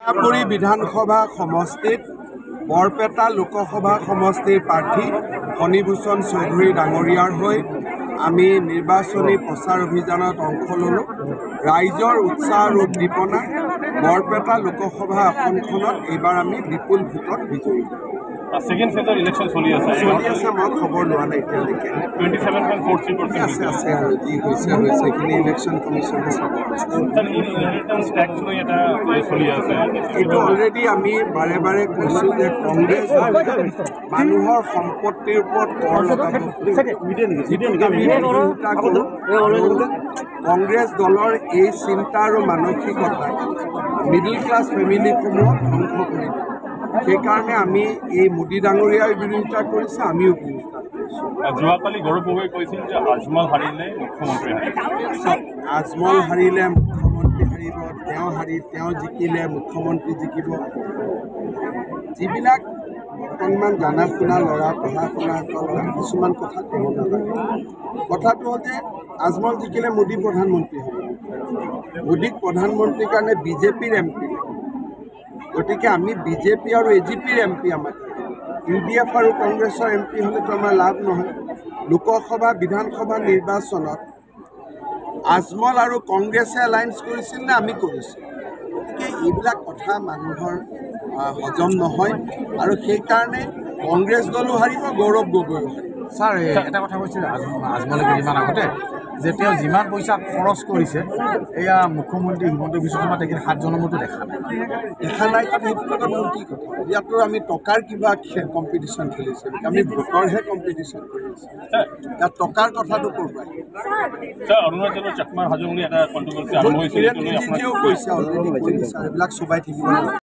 মিঠাপুৰী বিধানসভা সমষ্টিত বৰপেটা লোকসভা সমষ্টিৰ প্ৰাৰ্থী ফণীভূষণ চৌধুৰী ডাঙৰীয়াৰ হৈ আমি নিৰ্বাচনী প্ৰচাৰ অভিযানত অংশ ল'লোঁ। ৰাইজৰ উৎসাহ আৰু উদ্দীপনা বৰপেটা লোকসভা আসনখনত এইবাৰ আমি বিপুল ভোটত বিজয়ী। সেকেন্ড ফেজৰ ইলেকশ্যন চলি আছে মই খবৰ লোৱা নাই এতিয়ালৈকে। 27.43% আছে আৰু যি হৈছে এইখিনি ইলেকশ্যন কমিশ্যনে চাব। এইটো অলৰেডি আমি বাৰে বাৰে কৈছোঁ যে কংগ্ৰেছ মানুহৰ সম্পত্তিৰ ওপৰত কৰ লগাব। কংগ্ৰেছ দলৰ এই চিন্তা আৰু মানসিকতা মিডল ক্লাছ ফেমিলিসমূহক ধ্বংস কৰি সেইকাৰণে আমি এই মোদী ডাঙৰীয়াৰ বিৰোধিতা কৰিছোঁ, আমিও বিৰোধিতা কৰিছোঁ। যোৱাকালি গৌৰৱ গগৈ কৈছিল যে আজমল হাৰিলে মুখ্যমন্ত্ৰী হাৰিব। আজমল হাৰিলে মুখ্যমন্ত্ৰী হাৰিব, তেওঁ জিকিলে মুখ্যমন্ত্ৰী জিকিব। যিবিলাক অকণমান জানা শুনা ল'ৰা পঢ়া শুনাসকল কিছুমান কথা ক'ব নালাগে। কথাটো হ'ল যে আজমল জিকিলে মোদী প্ৰধানমন্ত্ৰী হ'ব। মোদীক প্ৰধানমন্ত্ৰীৰ কাৰণে বিজেপিৰ MP গতিকে আমি বিজেপি আৰু AGPৰ MP আমাক UDF আৰু কংগ্ৰেছৰ MP হ'লেতো আমাৰ লাভ নহয়। লোকসভা বিধানসভা নিৰ্বাচনত আজমল আৰু কংগ্ৰেছে এলায়েন্স কৰিছিল নে আমি কৰিছোঁ? গতিকে এইবিলাক কথা মানুহৰ হজম নহয় আৰু সেইকাৰণে কংগ্ৰেছ দলো হাৰিব, গৌৰৱ গগৈও হাৰিব। ছাৰ এটা কথা কৈছিল আজমলে কেইদিনমান আগতে যে তেওঁ যিমান পইচা খৰচ কৰিছে এয়া মুখ্যমন্ত্ৰী হিমন্ত বিশ্ব শৰ্মা তেখেত 7 জনমতো দেখা নাই সেইটোৰ লগত মোৰ কি কথা? ইয়াতো আমি টকাৰ কিবা কম্পিটিশ্যন খেলিছোঁ, আমি ভোটৰহে কম্পিটিশ্যন কৰি আছোঁ। ইয়াত টকাৰ কথাটো ক'ৰ পৰা? অৰুণাচলৰ চাকমাৰ হাজং বুলি এটা কণ্ট্ৰভাৰ্চি আৰম্ভ হৈছিল, নিজেও কৈছে অলৰেডি কৈ দিছে, এইবিলাক চবাই থাকিব নালাগে।